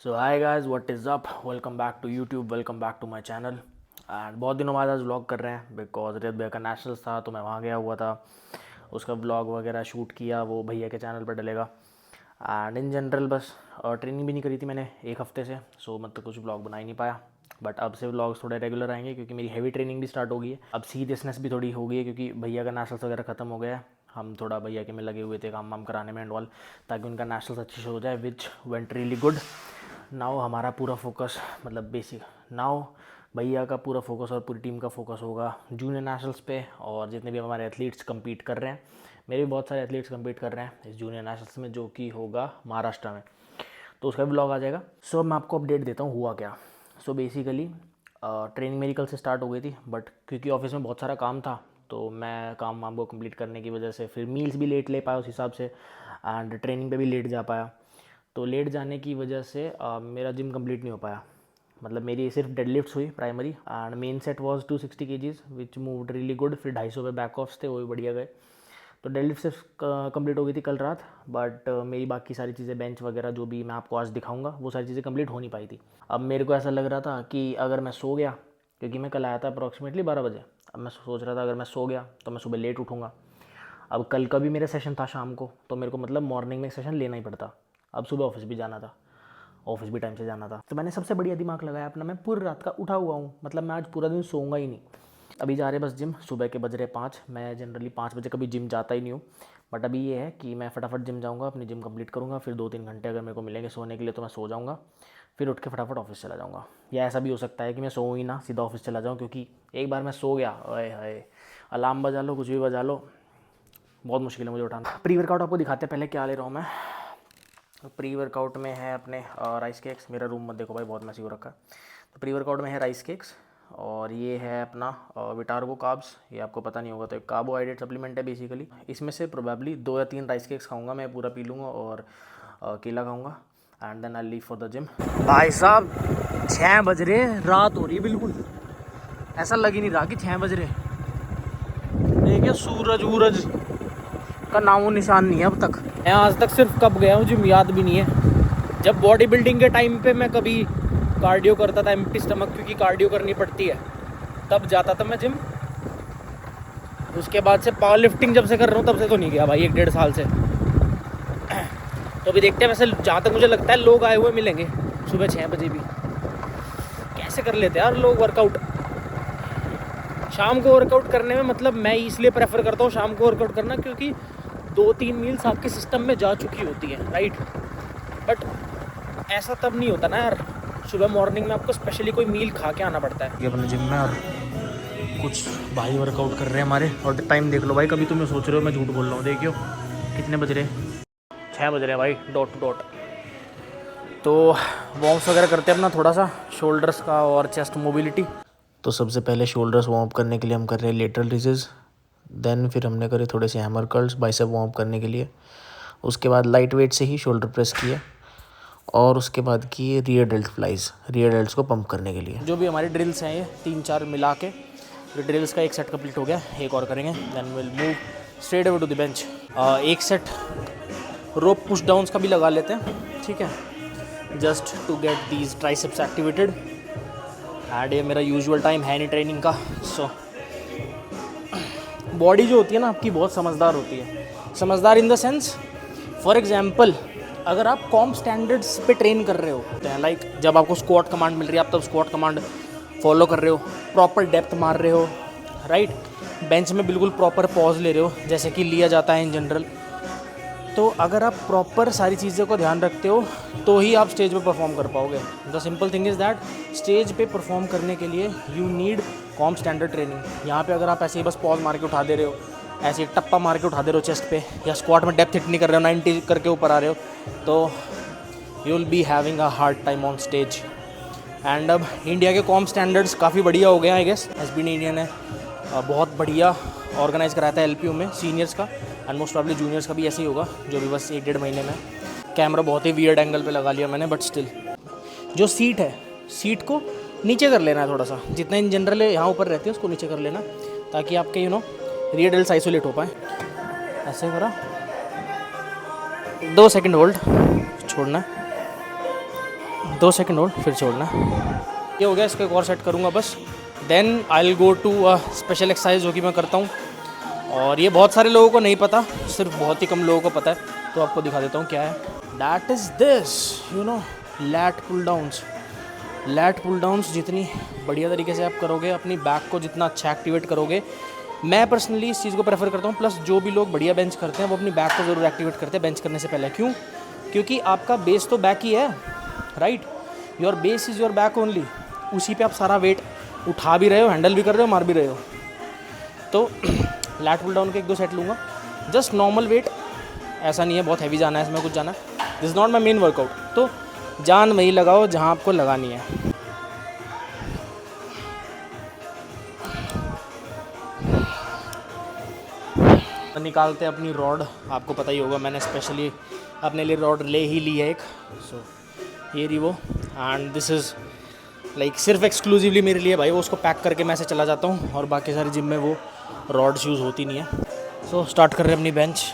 So hi guys, what is up, welcome back to YouTube, welcome back to my channel. And बहुत दिनों बाद आज vlog कर रहे हैं बिकॉज रियत भैया का नेशनल्स था तो मैं वहाँ गया हुआ था। उसका व्लॉग वगैरह शूट किया, वो भैया के चैनल पर डलेगा। एंड इन जनरल बस ट्रेनिंग भी नहीं करी थी मैंने एक हफ़्ते से, सो मतलब कुछ व्लॉग बना ही नहीं पाया। बट अब से व्लॉग्स थोड़े रेगुलर आएंगे क्योंकि मेरी हैवी ट्रेनिंग भी स्टार्ट हो गई है। अब सीरियसनेस भी थोड़ी हो गई है क्योंकि भैया का नेशनल्स वगैरह ख़त्म हो गया है। हम थोड़ा भैया के में लगे हुए थे काम वाम कराने में एंड ऑल, ताकि उनका नेशनल्स अच्छे से हो जाए, which went really good. Now हमारा पूरा फोकस मतलब बेसिक नाउ भैया का पूरा फोकस और पूरी टीम का फोकस होगा जूनियर नेशनल्स पे। और जितने भी हमारे एथलीट्स कम्पीट कर रहे हैं, मेरे भी बहुत सारे एथलीट्स कम्पीट कर रहे हैं इस जूनियर नेशनल्स में, जो कि होगा महाराष्ट्र में, तो उसका भी ब्लॉग आ जाएगा। सो मैं आपको अपडेट देता हूँ हुआ क्या। सो बेसिकली ट्रेनिंग मेरी कल से स्टार्ट हो गई थी, बट क्योंकि ऑफिस में बहुत सारा काम था तो मैं काम वाम को कंप्लीट करने की वजह से फिर मील्स भी लेट ले पाया उस हिसाब से, एंड ट्रेनिंग पे भी लेट जा पाया। तो लेट जाने की वजह से मेरा जिम कंप्लीट नहीं हो पाया। मतलब मेरी सिर्फ डेडलिफ्ट्स हुई primary, and main set was 260 KGs which moved really good. फिर 250 पे बैक ऑफ्स थे, वो भी बढ़िया गए। तो डेडलिफ्ट सिर्फ कंप्लीट हो गई थी कल रात, बट मेरी बाकी सारी चीज़ें बेंच वगैरह जो भी मैं आपको आज दिखाऊंगा वो सारी चीज़ें कंप्लीट हो नहीं पाई थी। अब मेरे को ऐसा लग रहा था कि अगर मैं सो गया, क्योंकि मैं कल आया था अप्रॉक्सीमेटली 12 बजे, अब मैं सोच रहा था अगर मैं सो गया तो मैं सुबह लेट उठूँगा। अब कल का भी मेरा सेशन था शाम को, तो मेरे को मतलब मॉर्निंग में एक सेशन लेना ही पड़ता। अब सुबह ऑफिस भी जाना था, ऑफिस भी टाइम से जाना था, तो मैंने सबसे बढ़िया दिमाग लगाया अपना, मैं पूरी रात का उठा हुआ हूँ, मतलब मैं आज पूरा दिन सोऊंगा ही नहीं। अभी जा रहे बस जिम, सुबह के बज रहे 5। मैं जनरली 5 बजे कभी जिम जाता ही नहीं हूँ, बट अभी ये है कि मैं फटाफट जिम जाऊँगा, अपनी जिम कंप्लीट करूँगा, फिर 2-3 घंटे अगर मेरे को मिलेंगे सोने के लिए तो मैं सो जाऊँगा, फिर उठ के फटाफट ऑफिस चला जाऊँगा। या ऐसा भी हो सकता है कि मैं सोऊँ ही ना, सीधा ऑफिस चला जाऊँ, क्योंकि एक बार मैं सो गया, ओए हाय, अलार्म बजा लो, कुछ भी बजा लो, बहुत मुश्किल है मुझे उठाना। प्री वर्कआउट आपको दिखाते हैं पहले क्या ले रहा हूँ मैं। प्री वर्कआउट में है अपने राइस केक्स। मेरा रूम मत देखो भाई, बहुत मैसी हो रखा है। तो प्री वर्कआउट में है राइस केक्स, और ये है अपना विटार्गो कार्ब्स। ये आपको पता नहीं होगा तो एक कार्बोहाइड्रेट सप्लीमेंट है बेसिकली। इसमें से प्रोबेबली 2 या 3 राइस केक्स खाऊंगा मैं, पूरा पी लूँगा, और केला खाऊंगा, and then I leave for the gym. भाई साहब 6 बज रहे, रात हो रही है बिल्कुल, ऐसा लग ही नहीं रहा कि 6 बज रहे। देखिए सूरज वूरज का नामो निशान नहीं है अब तक। मैं आज तक सिर्फ कब गया हूँ जिम याद भी नहीं है। जब बॉडी बिल्डिंग के टाइम पे मैं कभी कार्डियो करता था एम्प्टी स्टमक, क्योंकि कार्डियो करनी पड़ती है, तब जाता था मैं जिम। उसके बाद से पावर लिफ्टिंग जब से कर रहा हूँ तब से तो नहीं गया भाई, 1-1.5 साल से। तो अभी देखते हैं, वैसे जहाँ तक मुझे लगता है लोग आए हुए मिलेंगे सुबह 6 बजे भी। कैसे कर लेते हैं यार लोग वर्कआउट शाम को वर्कआउट करने में। मतलब मैं इसलिए प्रेफर करता हूँ शाम को वर्कआउट करना, क्योंकि 2-3 मील्स आपके सिस्टम में जा चुकी होती है, राइट। बट ऐसा तब नहीं होता ना यार, सुबह मॉर्निंग में आपको स्पेशली कोई मील खा के आना पड़ता है। ये अपने जिम में और कुछ भाई वर्कआउट कर रहे हैं हमारे, और टाइम देख लो भाई, कभी तुम्हें सोच रहे हो मैं झूठ बोल रहा हूँ, देखियो कितने बज रहे हैं, 6 बज रहे हैं भाई, डॉट टू डॉट। तो वार्म्स वगैरह करते हैं अपना थोड़ा सा, शोल्डर्स का और चेस्ट मोबिलिटी। तो सबसे पहले शोल्डर्स वार्म अप करने के लिए हम कर रहे हैं लेटरल रेजेस, देन फिर हमने करे थोड़े से hammer curls bicep warm up करने के लिए। उसके बाद लाइट वेट से ही शोल्डर प्रेस किया, और उसके बाद किए rear dealt flies, rear delts को पंप करने के लिए। जो भी हमारी ड्रिल्स हैं ये 3-4 मिला के, तो ड्रिल्स का एक सेट कंप्लीट हो गया, एक और करेंगे, then will move straight away to the bench. एक सेट रोप पुश डाउन्स का भी लगा लेते हैं, ठीक है, just to get these triceps activated. And ये मेरा यूजुअल टाइम है नहीं ट्रेनिंग का, सो बॉडी जो होती है ना आपकी बहुत समझदार होती है। समझदार in the sense, for example अगर आप कॉम स्टैंडर्ड्स पे ट्रेन कर रहे हो, लाइक जब आपको स्क्वाट कमांड मिल रही है आप तब स्क्वाट कमांड फॉलो कर रहे हो, प्रॉपर डेप्थ मार रहे हो, राइट, बेंच में बिल्कुल प्रॉपर पॉज ले रहे हो जैसे कि लिया जाता है इन जनरल। तो अगर आप प्रॉपर सारी चीज़ों को ध्यान रखते हो तो ही आप स्टेज पे परफॉर्म कर पाओगे। The simple thing is that stage पे परफॉर्म करने के लिए you need com standard training. यहाँ पे अगर आप ऐसे ही बस पॉज मार के उठा दे रहे हो, ऐसे टप्पा मार के उठा दे रहे हो चेस्ट पे, या स्क्वाट में डेप्थ हिट नहीं कर रहे हो, 90 करके ऊपर आ रहे हो, तो you will be having a hard time on stage. And अब इंडिया के कॉम स्टैंडर्ड्स काफ़ी बढ़िया हो गए हैं आई गेस। एसबी इंडिया ने बहुत बढ़िया ऑर्गेनाइज़ कराया था एलपीयू में सीनियर्स का, एंड मोस्ट प्रॉब्ली जूनियर्स का भी ऐसे ही होगा, जो भी बस 1-1.5 महीने में। कैमरा बहुत ही वियर्ड एंगल पे लगा लिया मैंने, बट स्टिल जो सीट है, सीट को नीचे कर लेना है थोड़ा सा, जितना इन जनरल यहाँ ऊपर रहते हैं उसको नीचे कर लेना, ताकि आपके रियर डेल्ट्स आइसोलेट हो पाए। ऐसे करा, 2 सेकंड होल्ड छोड़ना, 2 सेकंड और फिर छोड़ना। ये हो गया, इसको एक और सेट करूँगा बस। Then I will go to special exercise जो कि मैं करता हूँ, और ये बहुत सारे लोगों को नहीं पता, सिर्फ बहुत ही कम लोगों को पता है, तो आपको दिखा देता हूँ क्या है। That is this, you know, lat pull downs. Lat pull downs जितनी बढ़िया तरीके से आप करोगे, अपनी बैक को जितना अच्छा एक्टिवेट करोगे, मैं पर्सनली इस चीज़ को प्रेफर करता हूँ। प्लस जो भी लोग बढ़िया बेंच करते हैं वो अपनी बैक को ज़रूर एक्टिवेट करते हैं बेंच करने से पहले। क्यों? क्योंकि आपका बेस तो बैक ही है, right? Your base is your back only. उसी पे आप सारा वेट उठा भी रहे हो, हैंडल भी कर रहे हो, मार भी रहे हो। तो लैट पुल डाउन के 1-2 सेट लूँगा, जस्ट नॉर्मल वेट, ऐसा नहीं है बहुत हैवी जाना है, इसमें कुछ जाना है। This is not my main workout. तो जान वही लगाओ जहाँ आपको लगानी है। निकालते हैं अपनी रॉड। आपको पता ही होगा, मैंने स्पेशली अपने लिए रॉड ले ही ली है एक। सो ये रही वो, एंड दिस इज़ लाइक सिर्फ एक्सक्लूसिवली मेरे लिए भाई। वो उसको पैक करके मैं ऐसे चला जाता हूँ, और बाकी सारी जिम में वो रॉड्स यूज़ होती नहीं है। सो स्टार्ट कर रहे हैं अपनी बेंच।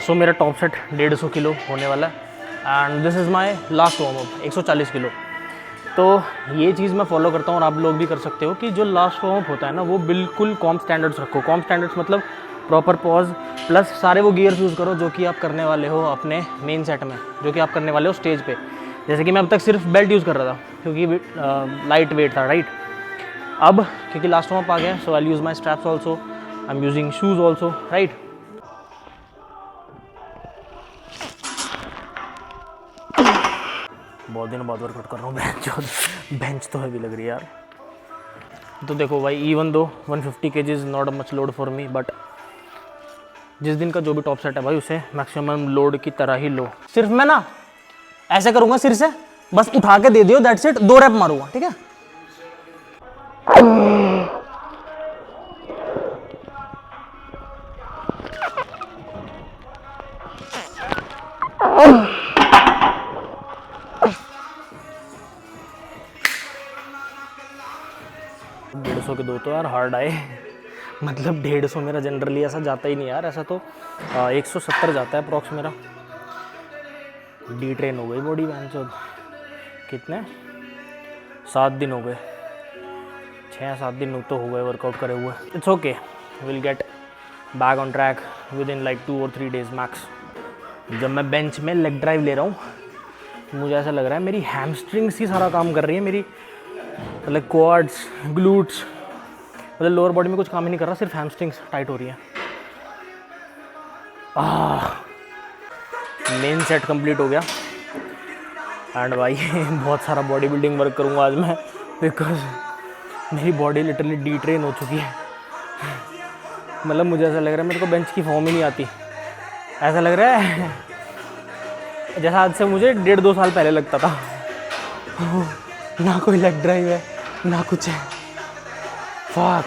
सो मेरा टॉप सेट 150 किलो होने वाला है, and this is my last warm up 140 kilo. तो ये चीज़ मैं फॉलो करता हूँ, और आप लोग भी कर सकते हो, कि जो लास्ट वार्म अप होता है ना, वो बिल्कुल कॉम स्टैंडर्ड्स रखो। कॉम स्टैंडर्ड्स मतलब प्रॉपर पॉज, प्लस सारे वो गियर्स यूज़ करो जो कि आप करने वाले हो अपने मेन सेट में, जो कि आप करने वाले हो स्टेज पे। जैसे कि मैं अब तक सिर्फ बेल्ट यूज़ कर रहा था क्योंकि लाइट वेट था, राइट? अब क्योंकि लास्ट वार्म अप आ गया, so I use my straps also, I am using shoes also, right? बहुत दिनों बाद वर्कआउट कर रहा हूँ। बेंच तो हैवी लग रही है यार। तो देखो भाई, even though 150 kg is not much load for me, but जिस दिन का जो भी टॉप सेट है भाई, उसे मैक्सिमम लोड की तरह ही लो। सिर्फ मैं ना ऐसे करूँगा, सिर से बस उठा के दे दियो, दैट्स इट। 2 रैप मारूंगा, ठीक है? के 2 तो यार हार्ड आए। मतलब 150 मेरा जनरली ऐसा जाता ही नहीं यार। ऐसा तो 170 जाता है अप्रॉक्स मेरा। डी ट्रेन हो गई बॉडी वैन। चो कितने 7 दिन हो गए, 6-7 दिन तो हो गए वर्कआउट करे हुए। It's okay, will get back on track with in like 2 और 3 days मैक्स। जब मैं बेंच में लेग ड्राइव ले रहा हूँ, मुझे ऐसा लग रहा है मेरी हैमस्ट्रिंग्स ही सारा काम कर रही है। मेरी मतलब क्वाड्स, ग्लूट्स, मतलब लोअर बॉडी में कुछ काम ही नहीं कर रहा, सिर्फ हैमस्ट्रिंग्स टाइट हो रही है। मेन सेट कंप्लीट हो गया, एंड भाई बहुत सारा बॉडी बिल्डिंग वर्क करूँगा आज मैं, बिकॉज मेरी बॉडी लिटरली डी ट्रेन हो चुकी है। मतलब मुझे ऐसा लग रहा है मेरे को बेंच की फॉर्म ही नहीं आती। ऐसा लग रहा है जैसा आज से मुझे 1.5-2 साल पहले लगता था। ना कोई लेग ड्राइव है, ना कुछ है। फक।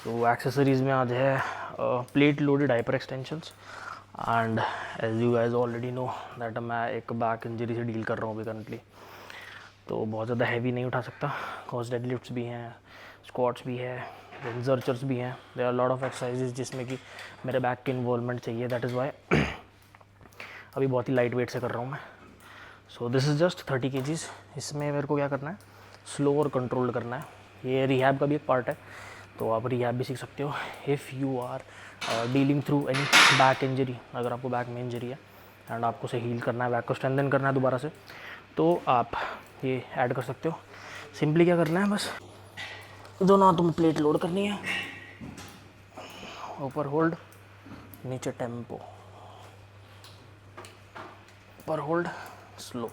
तो एक्सेसरीज़ में आज है plate loaded hyper extensions, and as you guys already know that मैं एक बैक इंजरी से डील कर रहा हूँ अभी करंटली। तो बहुत ज़्यादा हैवी नहीं उठा सकता, कॉज डेड लिफ्ट्स भी हैं, स्क्वाट्स भी है, जर्चर्स भी हैं। There are lot of exercises जिसमें कि मेरे बैक की इन्वॉल्वमेंट चाहिए। दैट इज़ वाई अभी बहुत ही लाइट वेट से कर रहा हूँ मैं। So this is just 30 kg। इसमें मेरे को क्या करना है, स्लो और कंट्रोल करना है। ये रिहैब का भी एक पार्ट है, तो आप रिहैब भी सीख सकते हो if you are dealing through any back injury. अगर आपको बैक में इंजरी है एंड आपको उसे हील करना है, बैक को स्ट्रेंथन करना है दोबारा से, तो आप ये ऐड कर सकते हो। सिंपली क्या करना है, बस दोनों हाथों में प्लेट लोड करनी है, ऊपर होल्ड, नीचे टेम्पो, ऊपर होल्ड, स्लो।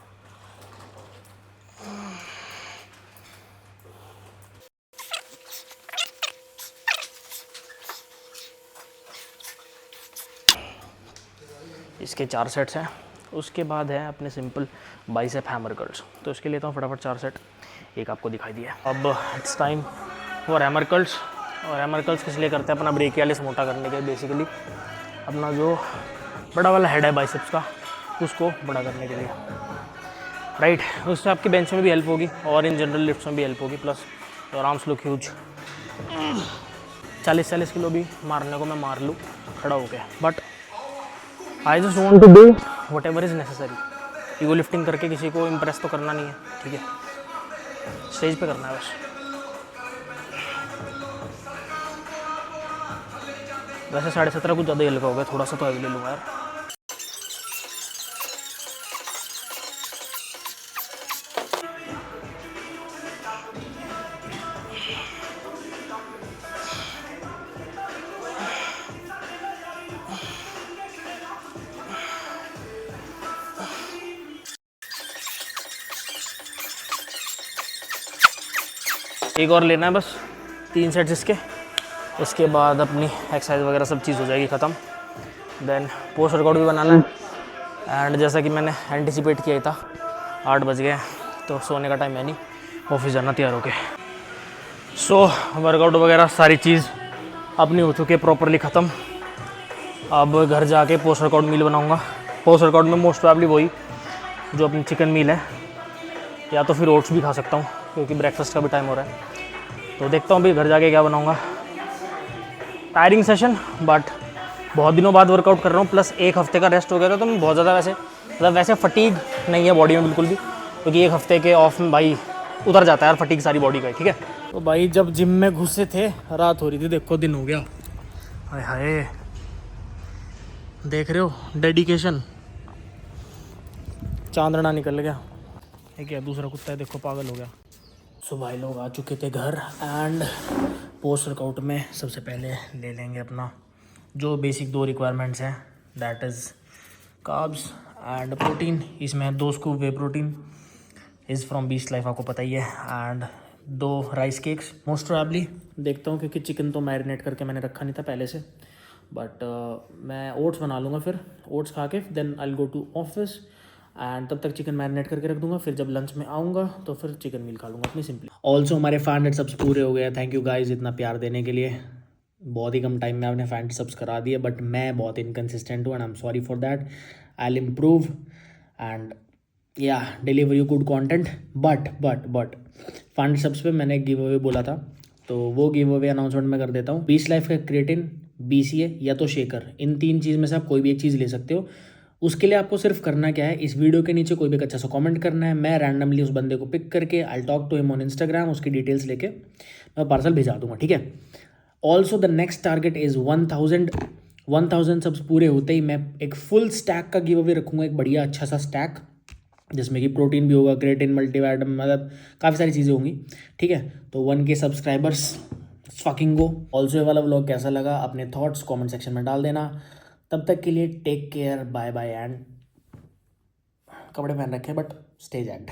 इसके 4 सेट्स हैं। उसके बाद है अपने सिंपल बाइसेप हैमर कर्ल्स। तो इसके लेता हूँ फटाफट 4 सेट, एक आपको दिखाई दिया। अब इट्स टाइम और हैमर कर्ल्स। और हैमर कर्ल्स किस लिए करते हैं? अपना ब्रेकियालिस मोटा करने के, बेसिकली अपना जो बड़ा वाला हेड है बाइसेप्स का उसको बड़ा करने के लिए, राइट। उससे आपकी बेंच में भी हेल्प होगी और इन जनरल लिफ्ट्स में भी हेल्प होगी, plus your arms look huge. 40-40 kilo भी मारने को मैं मार लूँ खड़ा होके, but I just want to do whatever is necessary. Ego lifting करके किसी को इम्प्रेस तो करना नहीं है, ठीक है, स्टेज पे करना है बस। वैसे 17.5 कुछ ज़्यादा हल्का हो गया, थोड़ा सा तो हैवी ले लूँगा यार। एक और लेना है बस, 3 सेट्स इसके बाद अपनी एक्सरसाइज वगैरह सब चीज़ हो जाएगी ख़त्म। देन पोस्ट वर्कआउट भी बनाना है। एंड जैसा कि मैंने एंटिसिपेट किया ही था, 8 बज गए तो सोने का टाइम है नहीं, ऑफिस जाना तैयार होके। सो वर्कआउट वगैरह सारी चीज़ अपनी हो चुकी है प्रॉपरली ख़त्म। अब घर जाके पोस्ट वर्कआउट मील बनाऊँगा। पोस्ट वर्कआउट में मोस्ट प्रॉब्ली वही जो अपनी चिकन मील है, या तो फिर ओट्स भी खा सकता हूँ क्योंकि ब्रेकफास्ट का भी टाइम हो रहा है। तो देखता हूँ अभी घर जाके क्या बनाऊँगा। टायरिंग सेशन, बट बहुत दिनों बाद वर्कआउट कर रहा हूँ, प्लस 1 हफ्ते का रेस्ट हो गया था, तो मैं बहुत ज़्यादा वैसे फटीग नहीं है बॉडी में बिल्कुल भी, क्योंकि 1 हफ्ते के ऑफ में भाई उतर जाता है यार फटीग सारी बॉडी का, ठीक है। तो भाई जब जिम में घुसे थे रात हो रही थी, देखो दिन हो गया। हाय हाय, देख रहे हो डेडिकेशन, चांदना निकल गया। एक क्या दूसरा कुत्ता है, देखो पागल हो गया। सो भाई लोग आ चुके थे घर, एंड पोस्ट वर्कआउट में सबसे पहले ले लेंगे अपना जो बेसिक 2 रिक्वायरमेंट्स हैं, that is carbs and protein. इसमें 2 scoop whey protein is from beast life, आपको पता ही है, and 2 rice cakes. Most probably देखता हूँ, क्योंकि चिकन तो मैरिनेट करके मैंने रखा नहीं था पहले से, बट मैं ओट्स बना लूँगा। फिर ओट्स खा के then I will go to office, and तब तक चिकन मैरिनेट करके रख दूंगा। फिर जब लंच में आऊँगा तो फिर चिकन मील खा लूँगा अपनी सिंपली। ऑल्सो हमारे 500 सब्स पूरे हो गए। थैंक यू गाइज इतना प्यार देने के लिए। बहुत ही कम टाइम में आपने 500 सब्स करा दिए, बट मैं बहुत इनकन्सिस्टेंट हूँ and I am sorry for that. I will improve and या deliver you good content. But 500 subs पे मैंने गिव अवे बोला था, तो वो गिव अवे अनाउंसमेंट मैं कर देता हूँ। बीस्ट लाइफ का क्रिएटिन, BCA या तो शेकर, इन 3 चीज़ में से आप कोई भी एक चीज़ ले सकते हो। उसके लिए आपको सिर्फ करना क्या है, इस वीडियो के नीचे कोई भी एक अच्छा सा कमेंट करना है। मैं रैंडमली उस बंदे को पिक करके I talk to him on Instagram, उसकी डिटेल्स लेके मैं पार्सल भिजा दूंगा, ठीक है। Also the next target is 1000 subs पूरे होते ही मैं एक फुल स्टैक का गिव अवे रखूँगा, एक बढ़िया अच्छा सा स्टैक, जिसमें कि प्रोटीन भी होगा, क्रिएटिन, मल्टीविटामिन, मतलब काफ़ी सारी चीज़ें होंगी, ठीक है। तो 1K subscribers fucking go. Also ये वाला व्लॉग कैसा लगा, अपने थॉट्स कमेंट सेक्शन में डाल देना। तब तक के लिए take care, bye bye, and कपड़े पहन रखे बट स्टे जैक्ड।